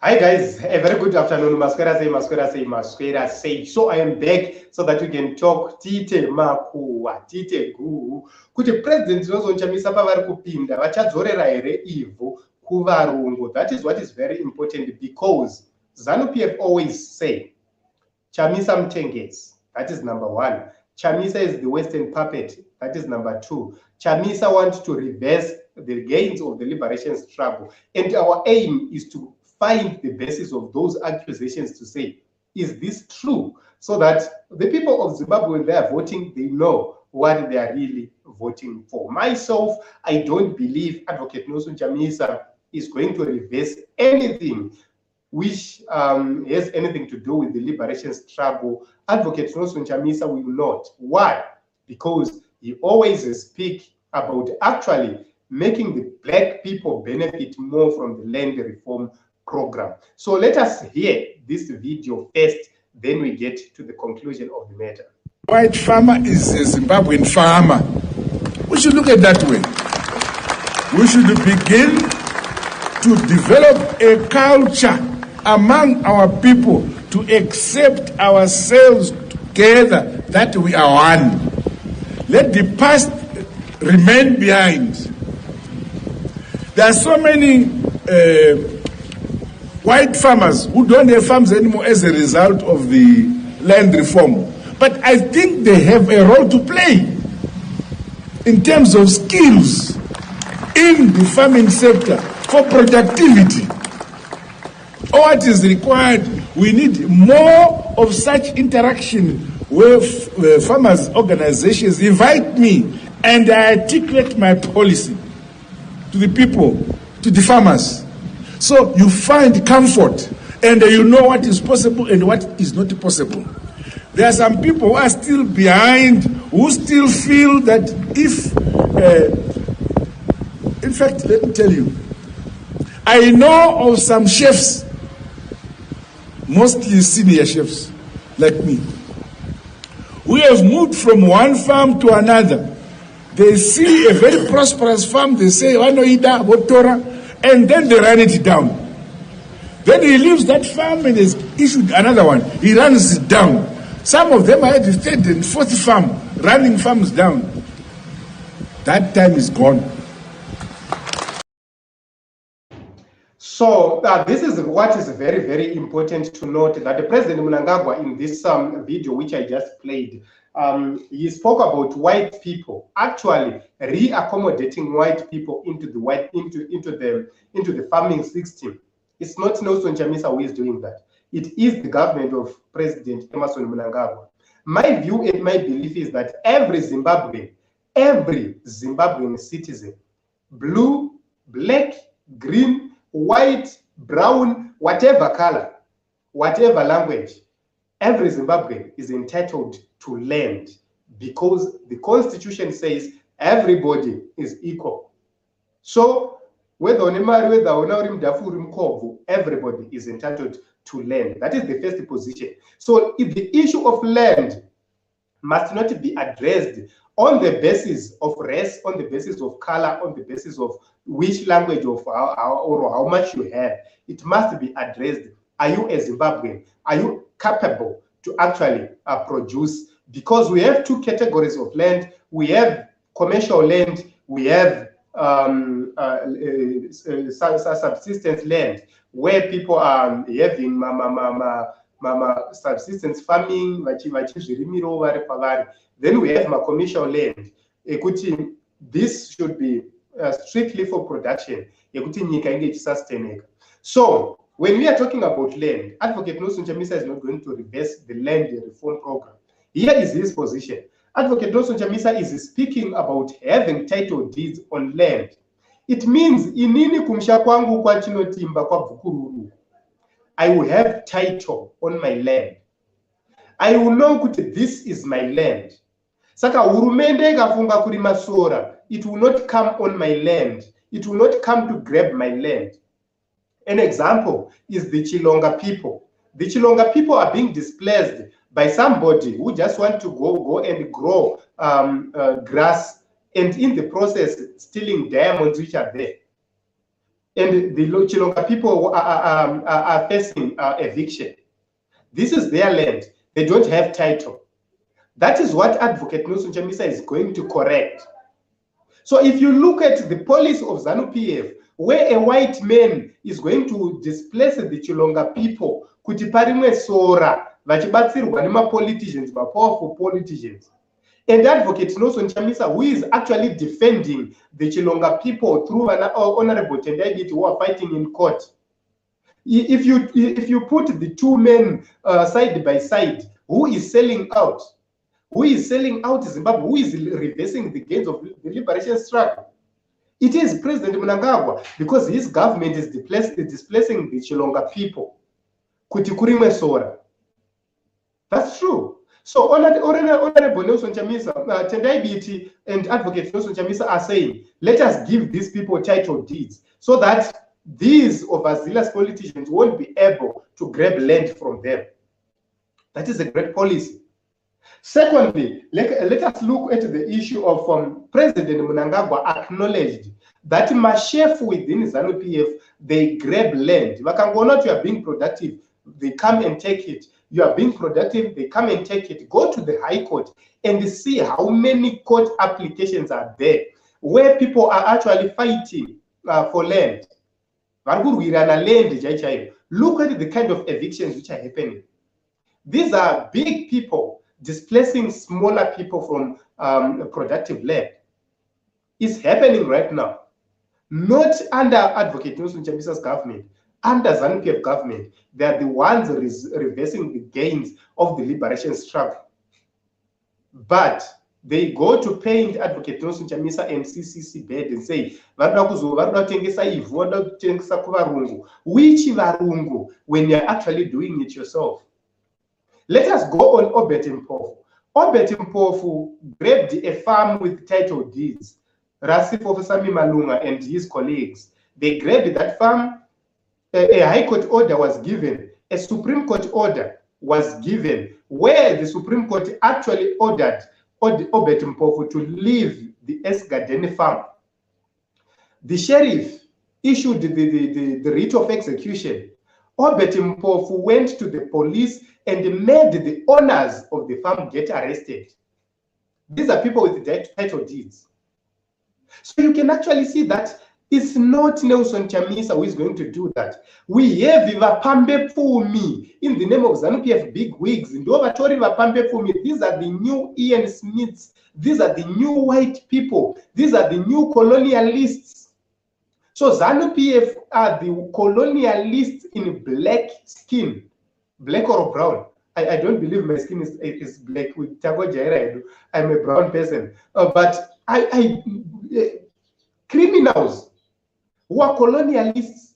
Hi guys, a very good afternoon. Masquera say. So I am back so that we can talk tite makuwa, tite gu. Kuti president Johnson Chamisa pavari kupinda vachadzorera here ivhu kuvarungu. That is what is very important because ZANU-PF always say Chamisa mtengezi. That is number one. Chamisa is the Western puppet. That is number two. Chamisa wants to reverse the gains of the liberation struggle. And our aim is to find the basis of those accusations to say, is this true? So that the people of Zimbabwe, when they are voting, they know what they are really voting for. Myself, I don't believe Advocate Nelson Chamisa is going to reverse anything which has anything to do with the liberation struggle. Advocate Nelson Chamisa will not. Why? Because he always speaks about actually making the black people benefit more from the land reform program. So let us hear this video first, then we get to the conclusion of the matter. White farmer is a Zimbabwean farmer. We should look at it that way. We should begin to develop a culture among our people to accept ourselves together that we are one. Let the past remain behind. There are so many white farmers who don't have farms anymore as a result of the land reform. But I think they have a role to play in terms of skills in the farming sector for productivity. What is required, we need more of such interaction where farmers' organizations invite me and I articulate my policy to the people, to the farmers. So you find comfort and you know what is possible and what is not possible. There are some people who are still behind, who still feel that if, in fact, let me tell you, I know of some chefs, mostly senior chefs like me, we have moved from one farm to another. They see a very prosperous farm, they say, Wanoida, Botora, and then they run it down. Then he leaves that farm and has issued another one. He runs it down. Some of them are at the third and fourth farm, running farms down. That time is gone. So this is what is very, very important to note, that the President Mnangagwa in this video which I just played, he spoke about white people actually re-accommodating white people into the farming system. It's not Nelson Chamisa who is doing that. It is the government of President Emmerson Mnangagwa. My view and my belief is that every Zimbabwean citizen, blue, black, green, white, brown, whatever color, whatever language, every Zimbabwean is entitled to land because the Constitution says everybody is equal. So whether everybody is entitled to land. That is the first position. So if the issue of land must not be addressed on the basis of race, on the basis of color, on the basis of which language or how much you have, it must be addressed. Are you a Zimbabwean? Are you capable to actually produce? Because we have two categories of land. We have commercial land, we have subsistence land, where people are having subsistence farming. Then we have commercial land. This should be strictly for production. So when we are talking about land, Advocate Nelson Chamisa is not going to reverse the land reform program. Here is his position. Advocate Nelson Chamisa is speaking about having title deeds on land. It means inini kumsha kwangu kwa chinotimba kwa Bukururu, I will have title on my land. I will know that this is my land. Saka hurumende ikafunga kurima sora, it will not come on my land. It will not come to grab my land. An example is the Chilonga people. The Chilonga people are being displaced by somebody who just want to go and grow grass, and in the process stealing diamonds which are there. and the Chilonga people are facing eviction. This is their land. They don't have title. That is what Advocate Nelson Chamisa is going to correct. So if you look at the policy of ZANU-PF, where a white man is going to displace the Chilonga people, kuti parimwe sora, vachibatsirwa nema politicians, powerful politicians. And Advocate Nelson Chamisa, who is actually defending the Chilonga people through an Honorable Tendai who are fighting in court. If you put the two men side by side, who is selling out? Who is selling out Zimbabwe? Who is reversing the gains of the liberation struggle? It is President Mnangagwa, because his government is displacing the Chilonga people. Kuti kurimwe sora. That's true. So Honorable Nelson Chamisa, Tendai Biti and Advocate Nelson Chamisa are saying, let us give these people title deeds so that these overzealous politicians won't be able to grab land from them. That is a great policy. Secondly, let us look at the issue of President Mnangagwa acknowledged that Mashef within ZANU-PF, they grab land. Not you are being productive, they come and take it. You are being productive, they come and take it. Go to the High Court and see how many court applications are there where people are actually fighting for land. Look at the kind of evictions which are happening. These are big people displacing smaller people from productive land. It's happening right now. Not under Advocate Nelson Chamisa's government, under ZANU-PF government. They are the ones reversing the gains of the liberation struggle. But they go to paint Advocate Nelson Chamisa and CCC bed and say, which varungu, when you're actually doing it yourself. Let us go on Obet Mpofu. Obet Mpofu grabbed a farm with title deeds. Rasif Officer Malunga and his colleagues, they grabbed that farm. A High Court order was given. A Supreme Court order was given where the Supreme Court actually ordered Obet Mpofu to leave the Esgadene farm. The sheriff issued the writ of execution. Obet Mpofu went to the police and made the owners of the farm get arrested. These are people with title deeds. So you can actually see that it's not Nelson Chamisa who is going to do that. We have Vapambe Fumi in the name of ZANU-PF big wigs. These are the new Ian Smiths. These are the new white people. These are the new colonialists. So ZANU-PF are the colonialists in black skin, black or brown. I don't believe my skin is black. With Tago Jaira, I'm a brown person. But criminals who are colonialists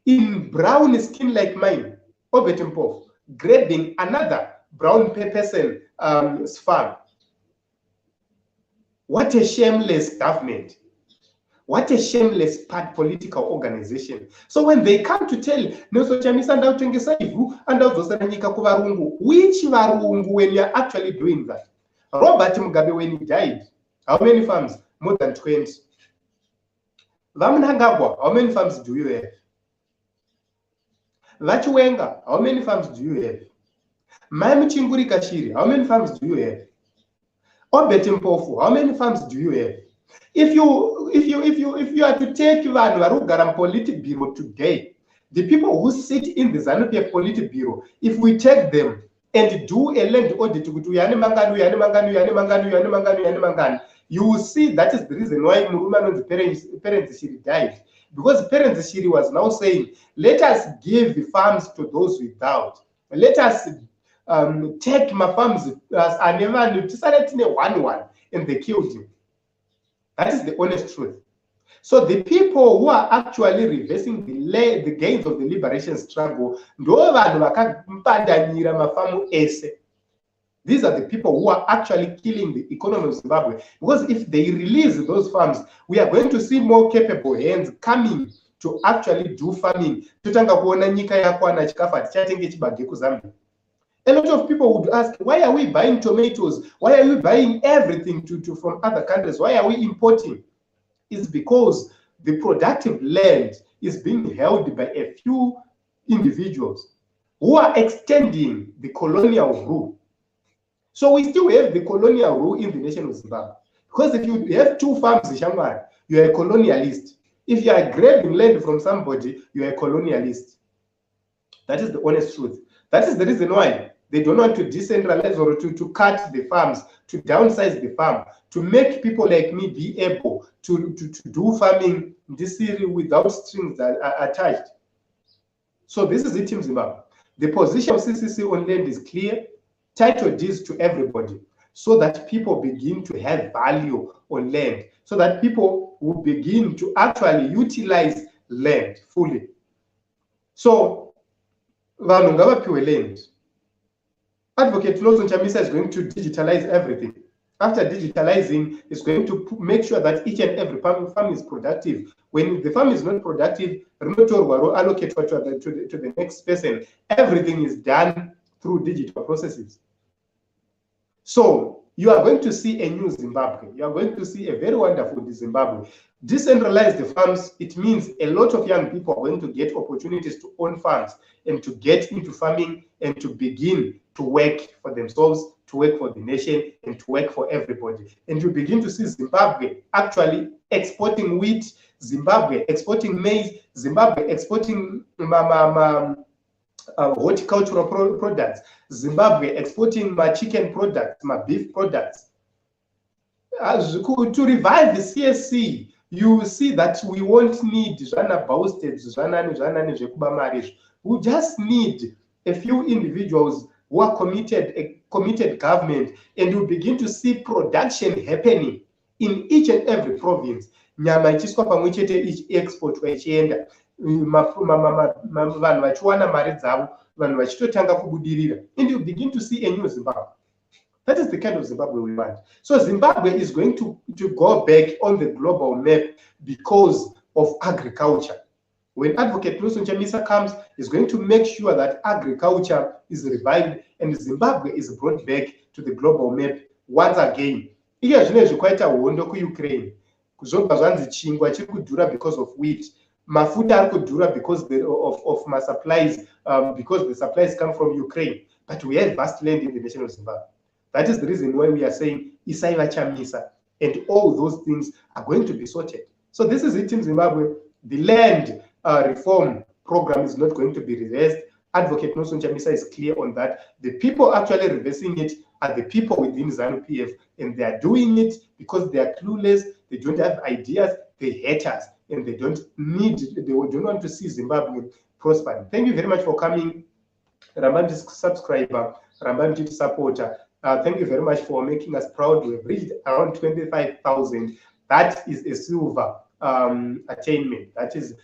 in brown skin like mine, Obet Mpofu, grabbing another brown person farm. What a shameless government. What a shameless political organization. So when they come to tell Nelson Chamisa which varungu when you're actually doing that? Robert Mugabe, when he died, how many farms? More than 20. Mnangagwa, how many farms do you have? Vachiwenga, how many farms do you have? Maimu Chinguri Kashiri, how many farms do you have? Obet Mpofu, how many farms do you have? If you are to take Varugaram Politburo today, the people who sit in the ZANU-PF Politburo, if we take them and do a land audit to Yanimanganu, you will see that is the reason why Muruman's parents Shiri died. Because parents Shiri was now saying, let us give the farms to those without. Let us take my farms as I never decided in a 1-1 and they killed him. That is the honest truth. So the people who are actually reversing the gains of the liberation struggle, these are the people who are actually killing the economy of Zimbabwe. Because if they release those farms, we are going to see more capable hands coming to actually do farming. A lot of people would ask, why are we buying tomatoes? Why are we buying everything from other countries? Why are we importing? It's because the productive land is being held by a few individuals who are extending the colonial rule. So we still have the colonial rule in the nation of Zimbabwe. Because if you have 2 farms in Shangwari, you are a colonialist. If you are grabbing land from somebody, you are a colonialist. That is the honest truth. That is the reason why they don't want to decentralize or to cut the farms, to downsize the farm, to make people like me be able to do farming in this city without strings that are attached. So this is it in Zimbabwe. The position of CCC on land is clear. Title deeds to everybody, so that people begin to have value on land, so that people will begin to actually utilize land fully. So, vanhu ngavapiwe land. Advocate Lawson Chamisa is going to digitalize everything. After digitalizing, it's going to make sure that each and every farm is productive. When the farm is not productive, allocate to the next person. Everything is done through digital processes. So you are going to see a new Zimbabwe. You are going to see a very wonderful Zimbabwe. Decentralize the farms. It means a lot of young people are going to get opportunities to own farms and to get into farming and to begin to work for themselves, to work for the nation, and to work for everybody. And you begin to see Zimbabwe actually exporting wheat, Zimbabwe exporting maize, Zimbabwe exporting horticultural products, Zimbabwe exporting my chicken products, my beef products. To revive the CSC, you will see that we won't need Zwana boasted, we just need a few individuals who are committed government, and you begin to see production happening in each and every province. Nyama ichiswa pamwe chete export vachienda vanhu vachiwana mari dzavo, vanhu vachitotanga kubudirira, and you begin to see a new Zimbabwe. That is the kind of Zimbabwe we want. So Zimbabwe is going to go back on the global map because of agriculture. When Advocate Lawson Chamisa comes, he's going to make sure that agriculture is revived and Zimbabwe is brought back to the global map once again. Iya zvine zvikaita hondo kuUkraine. Kuzobva zvanzi chingwa chiri kudhura because of wheat. Mafuta ari kudhura because of my supplies, because the supplies come from Ukraine. But we have vast land in the nation of Zimbabwe. That is the reason why we are saying Isaiva Chamisa, and all those things are going to be sorted. So this is it in Zimbabwe. The land reform program is not going to be reversed. Advocate Lawson Chamisa is clear on that. The people actually reversing it are the people within ZANU-PF, and they are doing it because they are clueless, they don't have ideas, they hate us, and they don't want to see Zimbabwe prospering. Thank you very much for coming. Rambam subscriber, Rambam supporter. Thank you very much for making us proud. We've reached around 25,000. That is a silver attainment. That is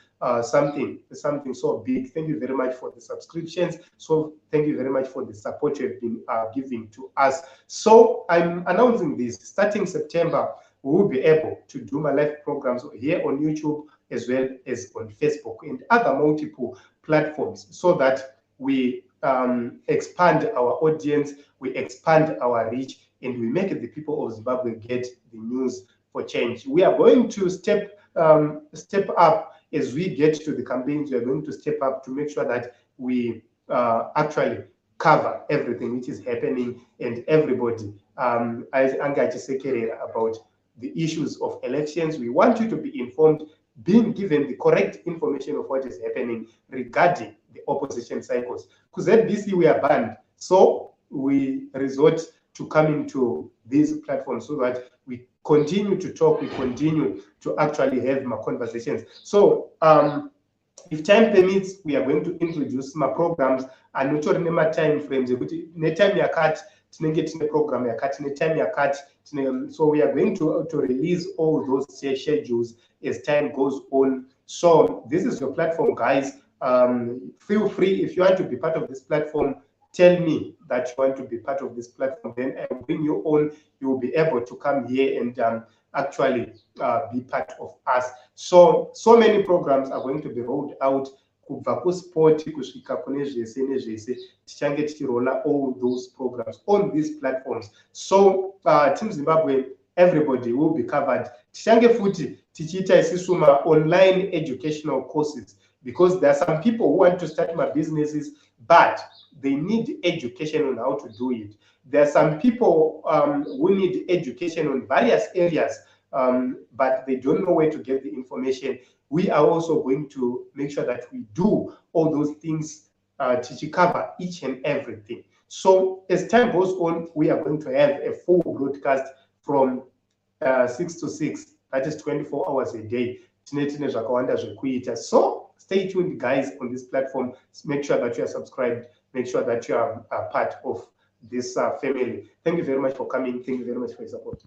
something so big. Thank you very much for the subscriptions. So thank you very much for the support you have been giving to us. So I'm announcing this. Starting September, we will be able to do my live programs here on YouTube as well as on Facebook and other multiple platforms, so that we expand our audience, we expand our reach, and we make the people of Zimbabwe get the news for change. We are going to step up as we get to the campaigns. We are going to step up to make sure that we actually cover everything which is happening, and everybody about the issues of elections. We want you to be informed, being given the correct information of what is happening regarding the opposition cycles. Because at BC we are banned, so we resort to coming to these platforms so that we continue to talk, we continue to actually have my conversations. So if time permits, we are going to introduce my programs and not only my time frames. Time yakati tinenge tine program yakati, time yakati. So we are going to release all those schedules as time goes on. So this is your platform, guys. Feel free, if you want to be part of this platform, tell me that you want to be part of this platform, then I will bring you on. You will be able to come here and actually be part of us. So many programs are going to be rolled out. Kubva kusport kusvika kune zvese nezvese, tichange tichirolla all those programs on these platforms. So Team Zimbabwe, everybody will be covered. Tichange futi tichita isisu ma online educational courses, because there are some people who want to start my businesses, but they need education on how to do it. There are some people who need education on various areas, but they don't know where to get the information. We are also going to make sure that we do all those things to cover each and everything. So as time goes on, we are going to have a full broadcast from 6 to 6, that is 24 hours a day. So stay tuned, guys, on this platform. Make sure that you are subscribed. Make sure that you are part of this family. Thank you very much for coming. Thank you very much for your support.